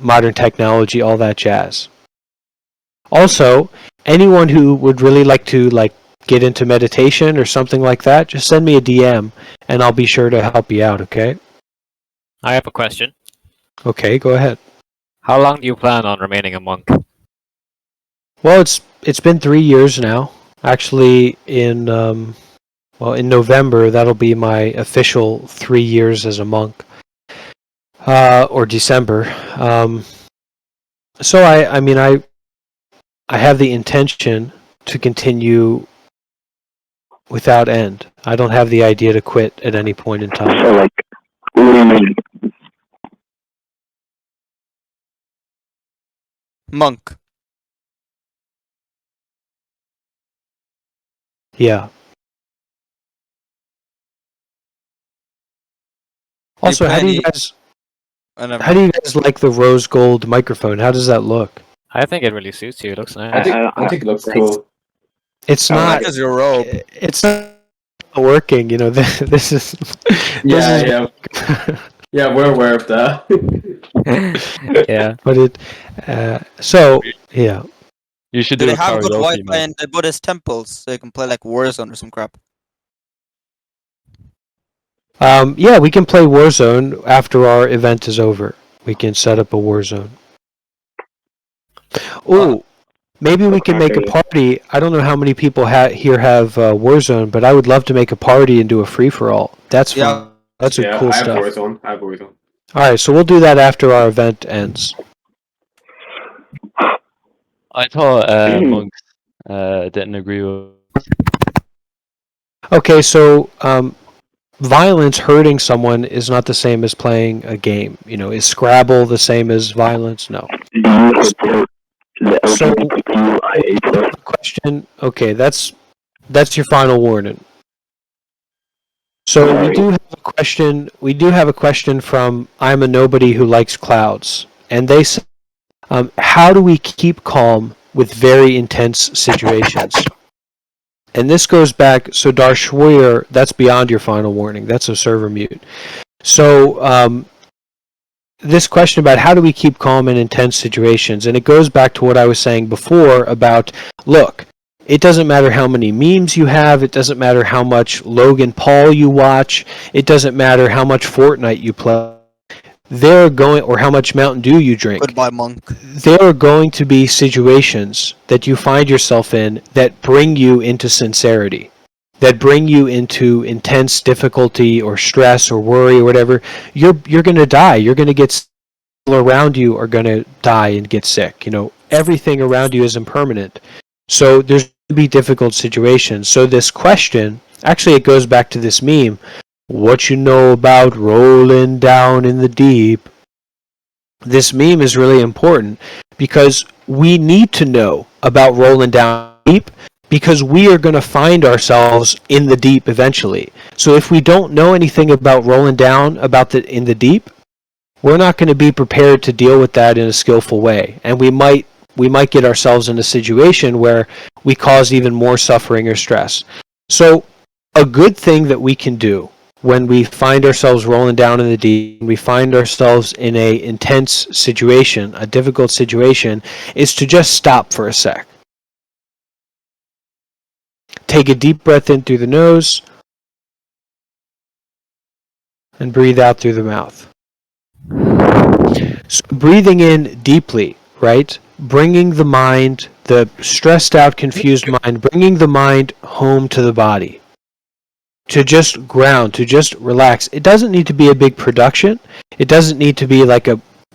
modern technology, all that jazz. Also, anyone who would really like to get into meditation or something like that, just send me a DM and I'll be sure to help you out, okay? I have a question. Okay, go ahead. How long do you plan on remaining a monk? Well, it's been 3 years now. Actually, in November that'll be my official 3 years as a monk, or December. So I have the intention to continue without end. I don't have the idea to quit at any point in time. So, like, what do you mean? Monk. Yeah. Also, how do you guys like the rose gold microphone? How does that look? I think it really suits you. It looks nice. I think it looks cool. It's not. As your robe. It's not working. You know, this is. Yeah. Yeah, we're aware of that. Yeah. But it. So yeah. You should Do do they a have good karaoke, Wi-Fi man. in the Buddhist temples so you can play like Warzone or some crap? Yeah, we can play Warzone after our event is over. We can set up a Warzone. Oh, maybe we can make a party. I don't know how many people here have Warzone, but I would love to make a party and do a free-for-all. That's fun. That's a cool stuff. I have Warzone. All right, so we'll do that after our event ends. I thought monks didn't agree with. Okay, so violence, hurting someone, is not the same as playing a game. You know, is Scrabble the same as violence? No. So, question. Okay, that's your final warning. So we do have a question. We do have a question from I'm a nobody who likes clouds, and they say, how do we keep calm with very intense situations? And this goes back. So Darshwir, that's beyond your final warning. That's a server mute. So this question about how do we keep calm in intense situations, and it goes back to what I was saying before about, look, it doesn't matter how many memes you have, it doesn't matter how much Logan Paul you watch, it doesn't matter how much Fortnite you play, or how much Mountain Dew you drink. Goodbye, monk. There are going to be situations that you find yourself in that bring you into sincerity, that bring you into intense difficulty or stress or worry or whatever. You're going to die. You're going to get people around you are going to die and get sick. You know, everything around you is impermanent. So there's going to be difficult situations. So this question, actually it goes back to this meme, what you know about rolling down in the deep. This meme is really important because we need to know about rolling down deep, because we are going to find ourselves in the deep eventually. So if we don't know anything about rolling down in the deep, we're not going to be prepared to deal with that in a skillful way, and we might get ourselves in a situation where we cause even more suffering or stress. So a good thing that we can do when we find ourselves rolling down in the deep, we find ourselves in a intense situation, a difficult situation, is to just stop for a sec. Take a deep breath in through the nose and breathe out through the mouth. So breathing in deeply, right? Bringing the mind, the stressed out, confused mind, bringing the mind home to the body. To just ground, to just relax. It doesn't need to be a big production. It doesn't need to be like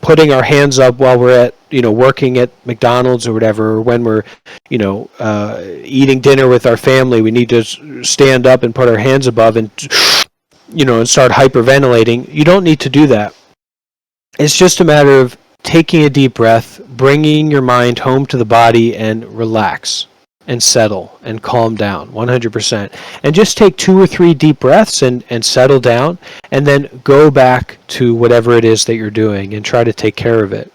putting our hands up while we're at, working at McDonald's or whatever, or when we're, eating dinner with our family. We need to stand up and put our hands above and, and start hyperventilating. You don't need to do that. It's just a matter of taking a deep breath, bringing your mind home to the body, and relax and settle and calm down 100%. And just take 2 or 3 deep breaths and settle down, and then go back to whatever it is that you're doing and try to take care of it,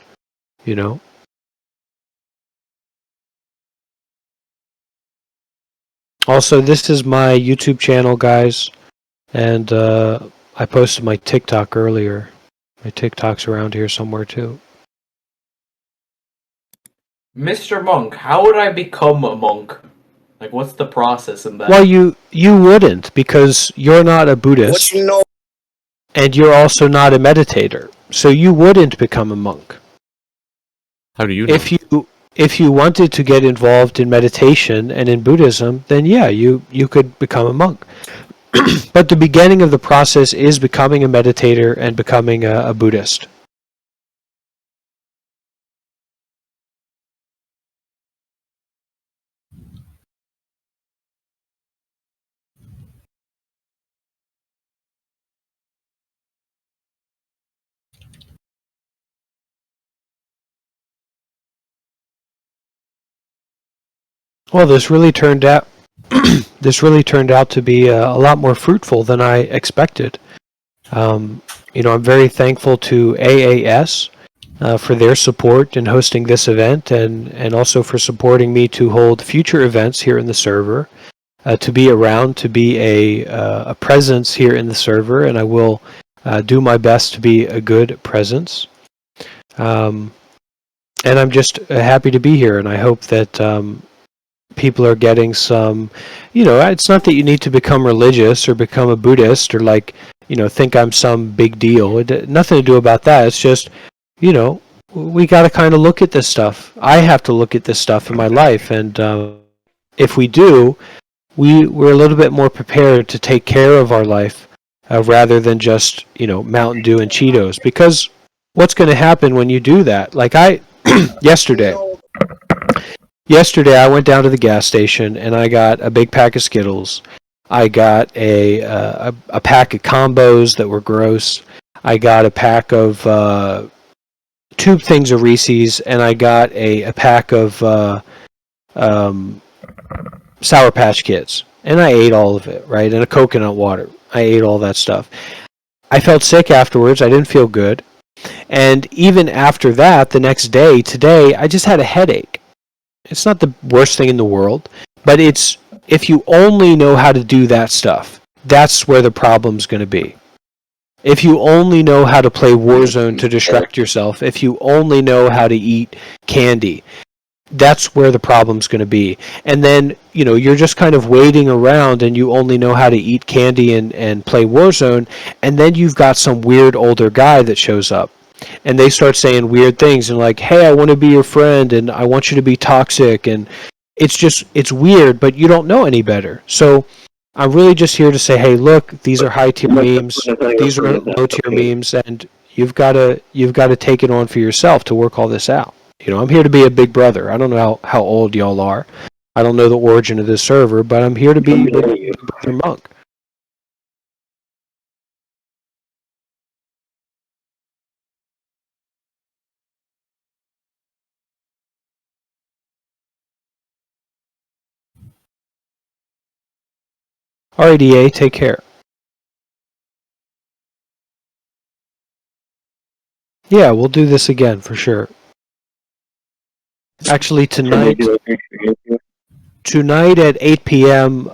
Also, this is my YouTube channel, guys, and I posted my TikTok earlier. My TikTok's around here somewhere too. Mr. Monk, how would I become a monk? Like, what's the process in that? Well, you wouldn't, because you're not a Buddhist, and you're also not a meditator. So you wouldn't become a monk. How do you know? If you wanted to get involved in meditation and in Buddhism, then yeah, you could become a monk. But the beginning of the process is becoming a meditator and becoming a Buddhist. Well, this really turned out to be a lot more fruitful than I expected. I'm very thankful to AAS for their support in hosting this event, and also for supporting me to hold future events here in the server, to be around, to be a presence here in the server, and I will do my best to be a good presence. And I'm just happy to be here, and I hope that people are getting some, it's not that you need to become religious or become a Buddhist or think I'm some big deal. Nothing to do about that. It's just, we got to kind of look at this stuff. I have to look at this stuff in my life, and if we do, we're a little bit more prepared to take care of our life rather than just, Mountain Dew and Cheetos. Because what's going to happen when you do that? Like yesterday I went down to the gas station and I got a big pack of Skittles. I got a pack of combos that were gross. I got a pack of two things of Reese's, and I got a pack of Sour Patch Kids. And I ate all of it, right? And a coconut water. I ate all that stuff. I felt sick afterwards. I didn't feel good. And even after that, the next day, today, I just had a headache. It's not the worst thing in the world, but it's, if you only know how to do that stuff, that's where the problem's going to be. If you only know how to play Warzone to distract yourself, if you only know how to eat candy, that's where the problem's going to be. And then, you're just kind of waiting around and you only know how to eat candy and play Warzone, and then you've got some weird older guy that shows up. And they start saying weird things and like, hey, I want to be your friend and I want you to be toxic. And it's weird, but you don't know any better. So I'm really just here to say, hey, look, these are high tier memes. These are low tier memes, and you've got to take it on for yourself to work all this out. I'm here to be a big brother. I don't know how old y'all are. I don't know the origin of this server, but I'm here to be Big Brother Monk. Alright, EA, take care. Yeah, we'll do this again for sure. Actually, tonight at 8 p.m.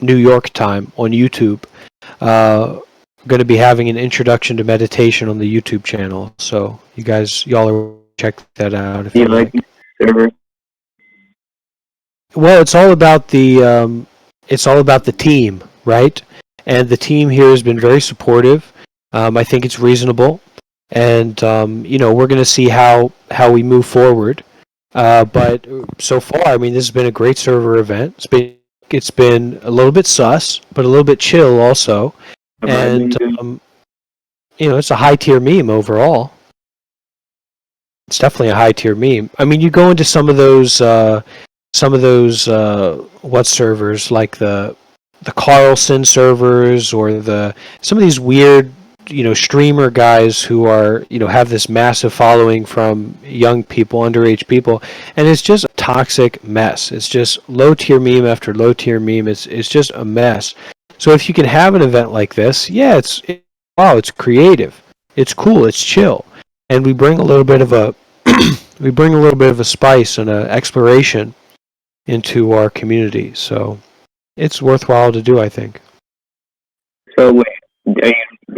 New York time on YouTube, going to be having an introduction to meditation on the YouTube channel. So y'all are check that out if you like. Well, it's all about the team, right? And the team here has been very supportive. I think it's reasonable, and we're going to see how we move forward. But so far, I mean, this has been a great server event. It's been a little bit sus, but a little bit chill also, and it's a high tier meme overall. It's definitely a high tier meme. I mean, you go into some of those what servers, like the Carlson servers, or some of these weird streamer guys who are have this massive following from young people, underage people, and it's just a toxic mess. It's just low tier meme after low tier meme. It's just a mess. So if you can have an event like this, yeah, it's creative, it's cool, it's chill, and we bring a little bit of a spice and an exploration into our community. So it's worthwhile to do, I think. So wait, do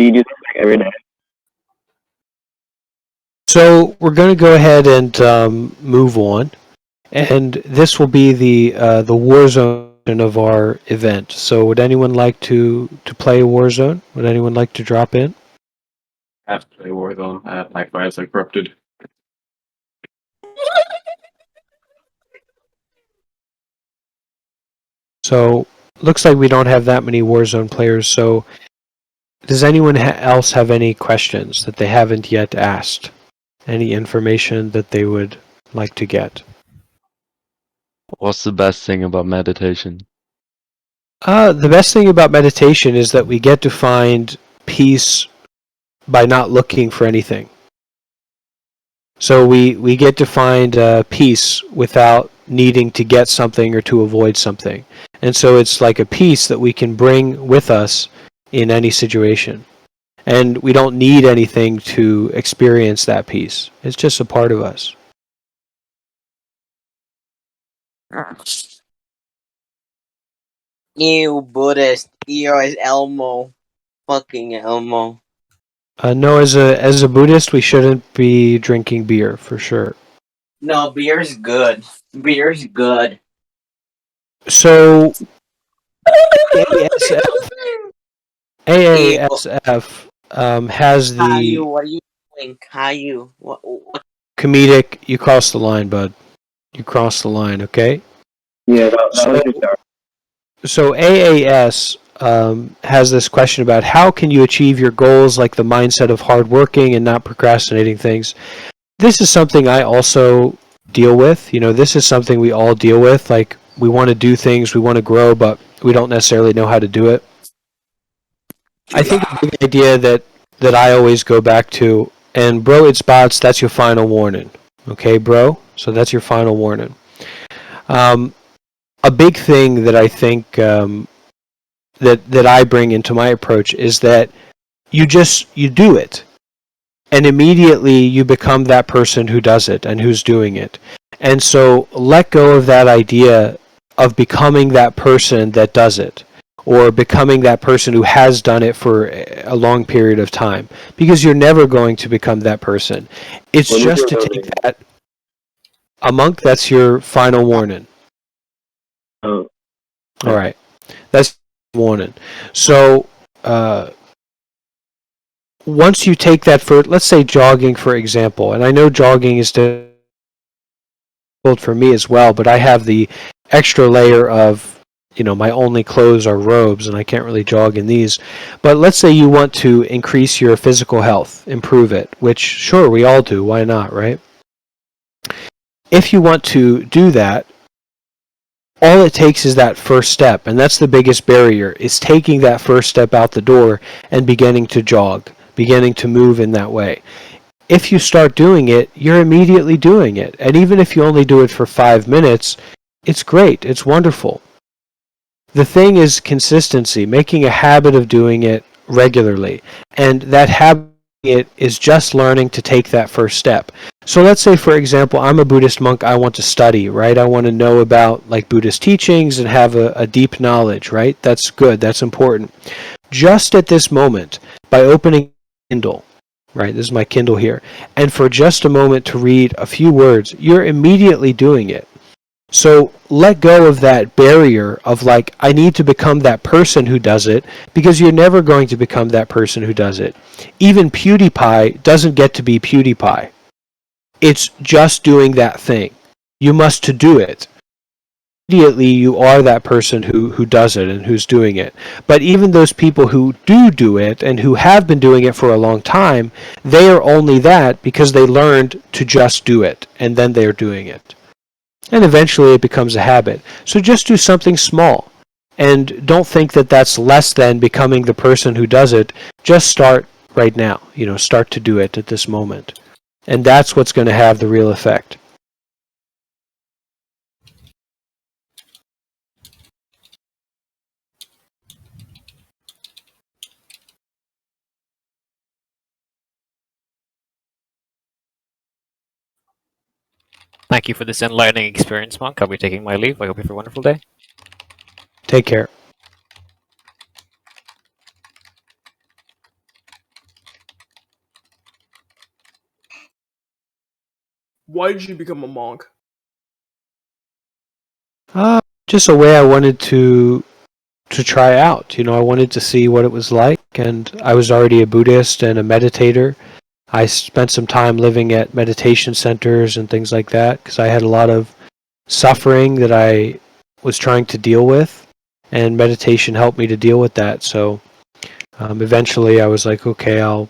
you do this like every day? So we're going to go ahead and move on, and this will be the Warzone of our event. So would anyone like to play Warzone? Would anyone like to drop in? I have to play Warzone. My files are corrupted. So looks like we don't have that many Warzone players. So does anyone else have any questions that they haven't yet asked? Any information that they would like to get? What's the best thing about meditation? The best thing about meditation is that we get to find peace by not looking for anything. So we get to find peace without needing to get something or to avoid something. And so it's like a peace that we can bring with us in any situation. And we don't need anything to experience that peace. It's just a part of us. Ew, Buddhist. Ew, is Elmo. Fucking Elmo. No, as a Buddhist, we shouldn't be drinking beer for sure. No, beer's good. Beer's good. So ASF, AASF has Caillou, the what are you doing? Caillou. What? comedic. You crossed the line, bud. You crossed the line. Okay. Yeah, that was So just our so AAS has this question about how can you achieve your goals, like the mindset of hard working and not procrastinating things. This is something I also deal with. You know, this is something we all deal with. Like we want to do things, we want to grow, but we don't necessarily know how to do it. I think a big idea that I always go back to, and bro, it's bots. That's your final warning, okay, bro. So that's your final warning. Um, a big thing that I think that I bring into my approach is that you do it, and immediately you become that person who does it and who's doing it. And so let go of that idea of becoming that person that does it, or becoming that person who has done it for a long period of time, because you're never going to become that person. It's When just to take that. A monk, that's your final warning. Oh, All right, that's warning. So once you take that for, let's say, jogging, for example, and I know jogging is difficult for me as well, but I have the extra layer of, my only clothes are robes and I can't really jog in these. But let's say you want to increase your physical health, improve it, which sure, we all do. Why not, right? If you want to do that, all it takes is that first step, and that's the biggest barrier, is taking that first step out the door and beginning to jog, beginning to move in that way. If you start doing it, you're immediately doing it. And even if you only do it for 5 minutes, it's great. It's wonderful. The thing is consistency, making a habit of doing it regularly. And that habit is just learning to take that first step. So let's say, for example, I'm a Buddhist monk. I want to study, right? I want to know about like Buddhist teachings and have a deep knowledge, right? That's good. That's important. Just at this moment, by opening Kindle, right? This is my Kindle here. And for just a moment to read a few words, you're immediately doing it. So let go of that barrier of like, I need to become that person who does it, because you're never going to become that person who does it. Even PewDiePie doesn't get to be PewDiePie. It's just doing that thing. You must to do it. Immediately you are that person who does it and who's doing it. But even those people who do it and who have been doing it for a long time, they are only that because they learned to just do it, and then they're doing it. And eventually it becomes a habit. So just do something small. And don't think that that's less than becoming the person who does it. Just start right now. Start to do it at this moment. And that's what's going to have the real effect. Thank you for this enlightening experience, Monk. I'll be taking my leave. I hope you have a wonderful day. Take care. Why did you become a monk? Just a way I wanted to try out. I wanted to see what it was like, and I was already a Buddhist and a meditator. I spent some time living at meditation centers and things like that because I had a lot of suffering that I was trying to deal with, and meditation helped me to deal with that. So eventually, I was like, okay, I'll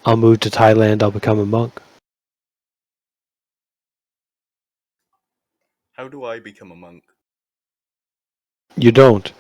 move to Thailand. I'll become a monk. How do I become a monk? You don't.